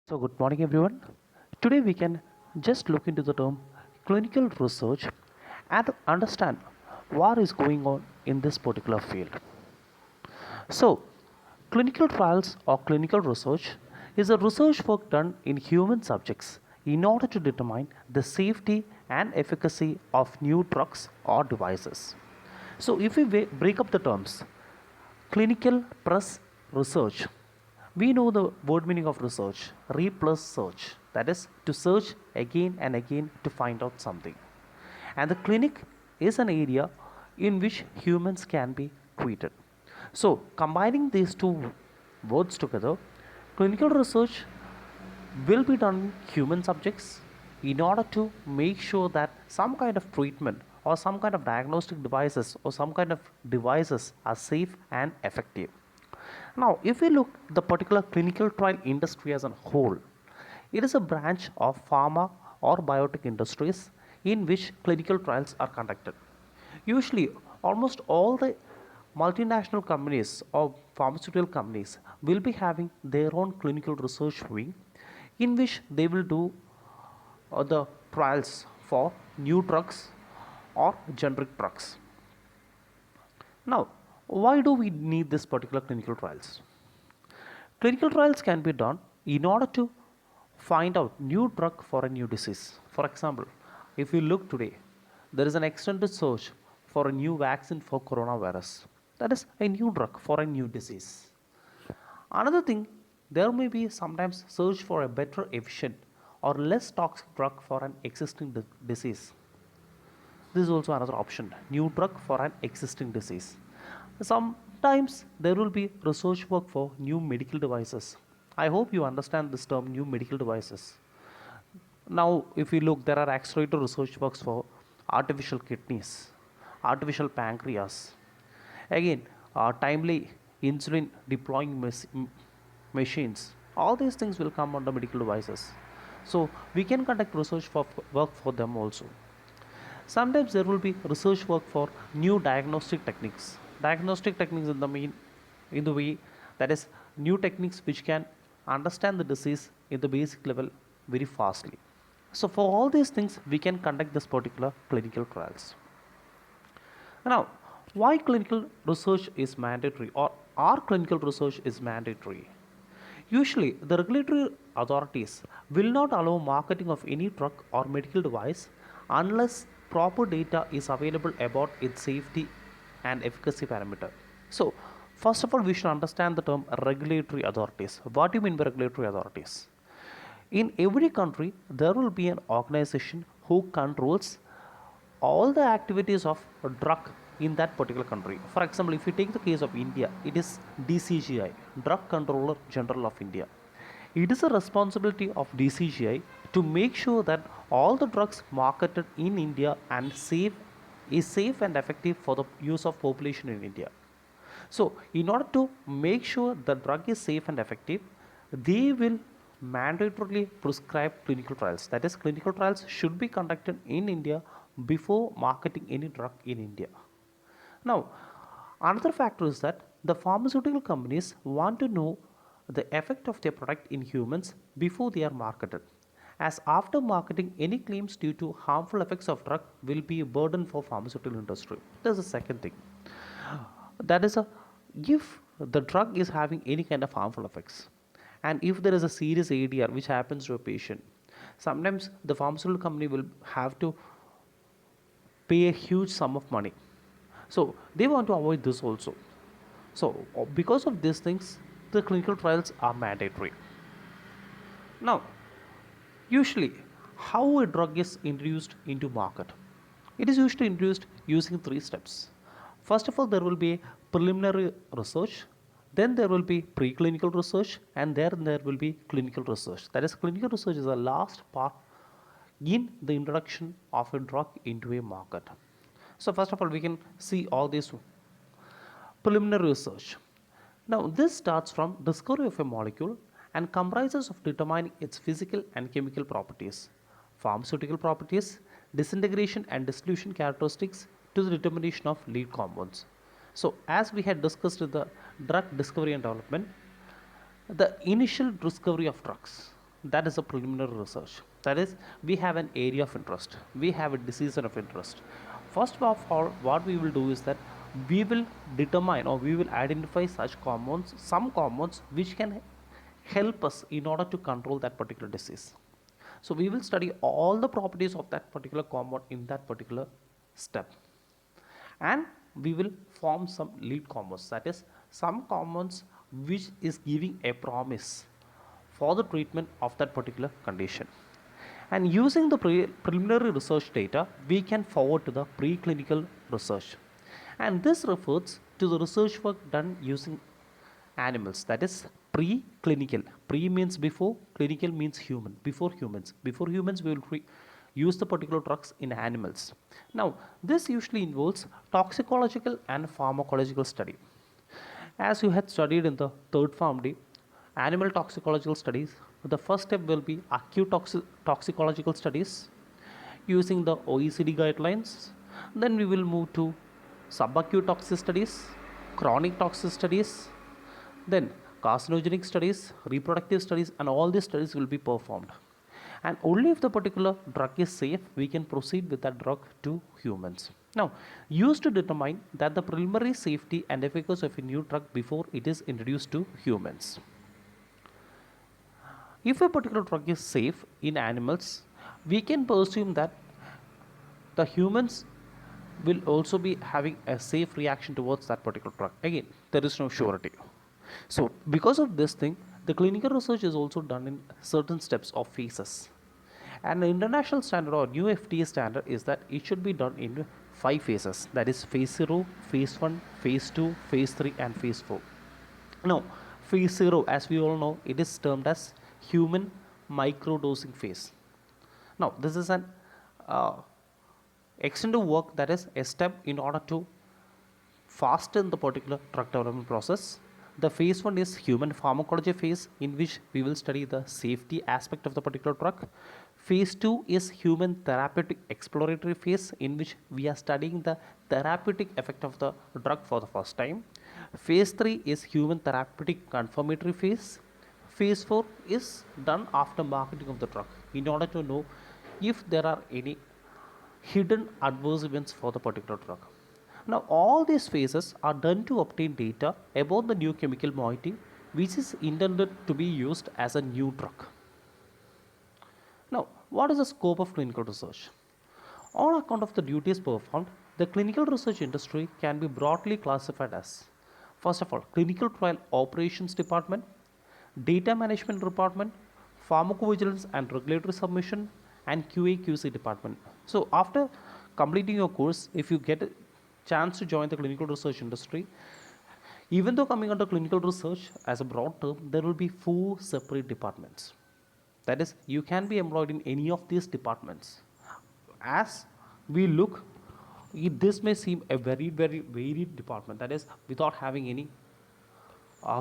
So, good morning, everyone. Today, we can just look into the term clinical research and understand what is going on in this particular field. So, clinical trials or clinical research is a research work done in human subjects in order to determine the safety and efficacy of new drugs or devices. So, if we break up the terms, clinical plus research. We know the word meaning of research, re plus search. That is to search again and again to find out something. And the clinic is an area in which humans can be treated. So, combining these two words together, clinical research will be done in human subjects in order to make sure that some kind of treatment or some kind of diagnostic devices or some kind of devices are safe and effective. Now, if we look the particular clinical trial industry as a whole, it is a branch of pharma or biotech industries in which clinical trials are conducted. Usually, almost all the multinational companies or pharmaceutical companies will be having their own clinical research wing in which they will do the trials for new drugs or generic drugs. Now, why do we need this particular clinical trials? Clinical trials can be done in order to find out new drug for a new disease. For example, if you look today, there is an extended search for a new vaccine for coronavirus. That is a new drug for a new disease. Another thing, there may be sometimes search for a better, efficient, or less toxic drug for an existing disease. This is also another option, new drug for an existing disease. Sometimes there will be research work for new medical devices. I hope you understand this term, new medical devices. Now, if you look, there are accelerated research works for artificial kidneys, artificial pancreas. Again, timely insulin deploying machines. All these things will come under medical devices. So we can conduct research for work for them also. Sometimes there will be research work for new diagnostic techniques. Diagnostic techniques in the way that is new techniques which can understand the disease in the basic level very fastly. So for all these things we can conduct this particular clinical trials. Now, why clinical research is mandatory or our clinical research is mandatory? Usually, the regulatory authorities will not allow marketing of any drug or medical device unless proper data is available about its safety and efficacy parameter. So, first of all, we should understand the term regulatory authorities. What do you mean by regulatory authorities? In every country, there will be an organization who controls all the activities of a drug in that particular country. For example, if you take the case of India, it is DCGI, Drug Controller General of India. It is a responsibility of DCGI to make sure that all the drugs marketed in India and safe and effective for the use of population in India. So, in order to make sure the drug is safe and effective, they will mandatorily prescribe clinical trials. That is, clinical trials should be conducted in India before marketing any drug in India. Now, another factor is that the pharmaceutical companies want to know the effect of their product in humans before they are marketed. As after marketing, any claims due to harmful effects of drug will be a burden for pharmaceutical industry. There's a second thing. That is a if the drug is having any kind of harmful effects, and if there is a serious ADR which happens to a patient, sometimes the pharmaceutical company will have to pay a huge sum of money. So they want to avoid this also. So because of these things, the clinical trials are mandatory. Now, usually, how a drug is introduced into market? It is usually introduced using three steps. First of all, there will be preliminary research, then there will be preclinical research, and then there will be clinical research. That is, clinical research is the last part in the introduction of a drug into a market. So, first of all, we can see all these preliminary research. Now, this starts from discovery of a molecule and comprises of determining its physical and chemical properties, pharmaceutical properties, disintegration and dissolution characteristics to the determination of lead compounds. So, as we had discussed in the drug discovery and development, the initial discovery of drugs. that is a preliminary research. That is, we have an area of interest, we have a disease of interest. First of all, what we will do is that we will determine or we will identify such compounds, some compounds which can help us in order to control that particular disease. So we will study all the properties of that particular compound in that particular step, and we will form some lead compounds, that is some compounds which is giving a promise for the treatment of that particular condition. And using the preliminary research data, we can forward to the preclinical research, and this refers to the research work done using animals, that is preclinical. Pre means before, clinical means human, before humans. Before humans we will use the particular drugs in animals. Now this usually involves toxicological and pharmacological study. As you had studied in the third family, animal toxicological studies, the first step will be acute toxicological studies using the OECD guidelines. Then we will move to subacute toxic studies, chronic toxic studies, then carcinogenic studies, reproductive studies, and all these studies will be performed. And only if the particular drug is safe, we can proceed with that drug to humans. Now, used to determine that the preliminary safety and efficacy of a new drug before it is introduced to humans. If a particular drug is safe in animals, we can presume that the humans will also be having a safe reaction towards that particular drug. Again, there is no surety. So, because of this thing, the clinical research is also done in certain steps or phases. And the international standard or new FDA standard is that it should be done in 5 phases. That is phase 0, phase 1, phase 2, phase 3, and phase 4. Now, phase 0, as we all know, it is termed as human microdosing phase. Now, this is an extensive work, that is a step in order to fasten the particular drug development process. The phase 1 is human pharmacology phase, in which we will study the safety aspect of the particular drug. Phase 2 is human therapeutic exploratory phase, in which we are studying the therapeutic effect of the drug for the first time. Phase 3 is human therapeutic confirmatory phase. Phase 4 is done after marketing of the drug, in order to know if there are any hidden adverse events for the particular drug. Now, all these phases are done to obtain data about the new chemical moiety which is intended to be used as a new drug. Now, what is the scope of clinical research? On account of the duties performed, the clinical research industry can be broadly classified as, first of all, clinical trial operations department, data management department, pharmacovigilance and regulatory submission, and QA/QC department. So, after completing your course, if you get a chance to join the clinical research industry, even though coming under clinical research as a broad term, there will be 4 separate departments. That is, you can be employed in any of these departments. As we look, this may seem a very, very varied department, that is, without having any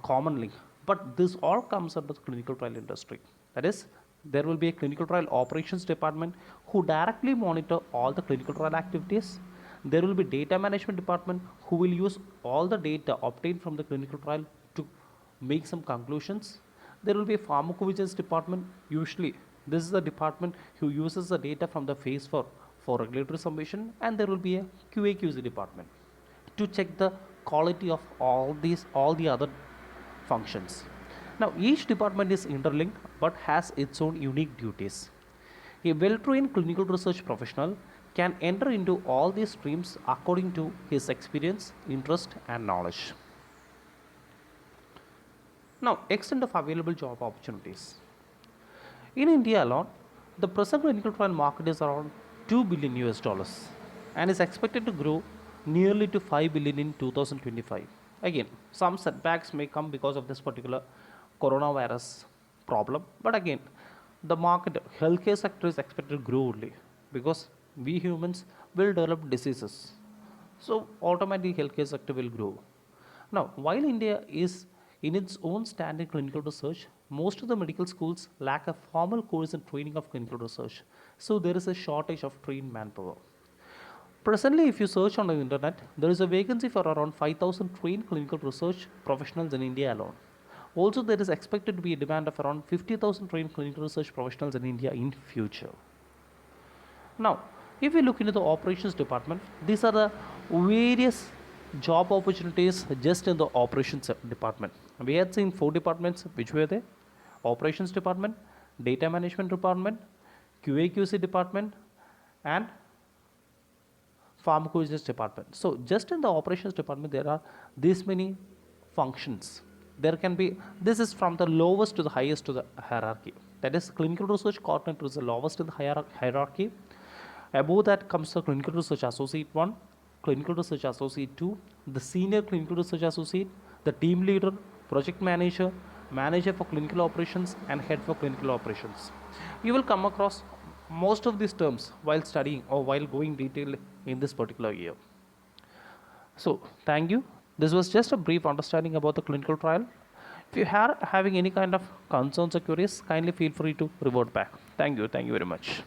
common link. But this all comes under the clinical trial industry. That is, there will be a clinical trial operations department who directly monitor all the clinical trial activities. There will be data management department who will use all the data obtained from the clinical trial to make some conclusions. There will be a pharmacovigilance department. Usually, this is the department who uses the data from the phase for regulatory submission, and there will be a QA/QC department to check the quality of all the other functions. Now, each department is interlinked but has its own unique duties. A well-trained clinical research professional can enter into all these streams according to his experience, interest, and knowledge. Now, extent of available job opportunities. In India alone, the present clinical trial market is around 2 billion US dollars and is expected to grow nearly to 5 billion in 2025. Again, some setbacks may come because of this particular coronavirus problem, but again, the market healthcare sector is expected to grow only because we humans will develop diseases. So automatically healthcare sector will grow. Now, while India is in its own standard clinical research, most of the medical schools lack a formal course in training of clinical research. So there is a shortage of trained manpower. Presently, if you search on the internet, there is a vacancy for around 5,000 trained clinical research professionals in India alone. Also, there is expected to be a demand of around 50,000 trained clinical research professionals in India in future. Now, if we look into the operations department, these are the various job opportunities just in the operations department. We had seen four departments, which were they? Operations department, data management department, QA/QC department, and pharmacovigilance department. So just in the operations department, there are this many functions. There can be, this is from the lowest to the highest to the hierarchy. That is, clinical research coordinator is the lowest in the hierarchy. Above that comes the clinical research associate 1, clinical research associate 2, the senior clinical research associate, the team leader, project manager, manager for clinical operations, and head for clinical operations. You will come across most of these terms while studying or while going detail in this particular year. So thank you. This was just a brief understanding about the clinical trial. If you are having any kind of concerns or queries, kindly feel free to revert back. Thank you very much.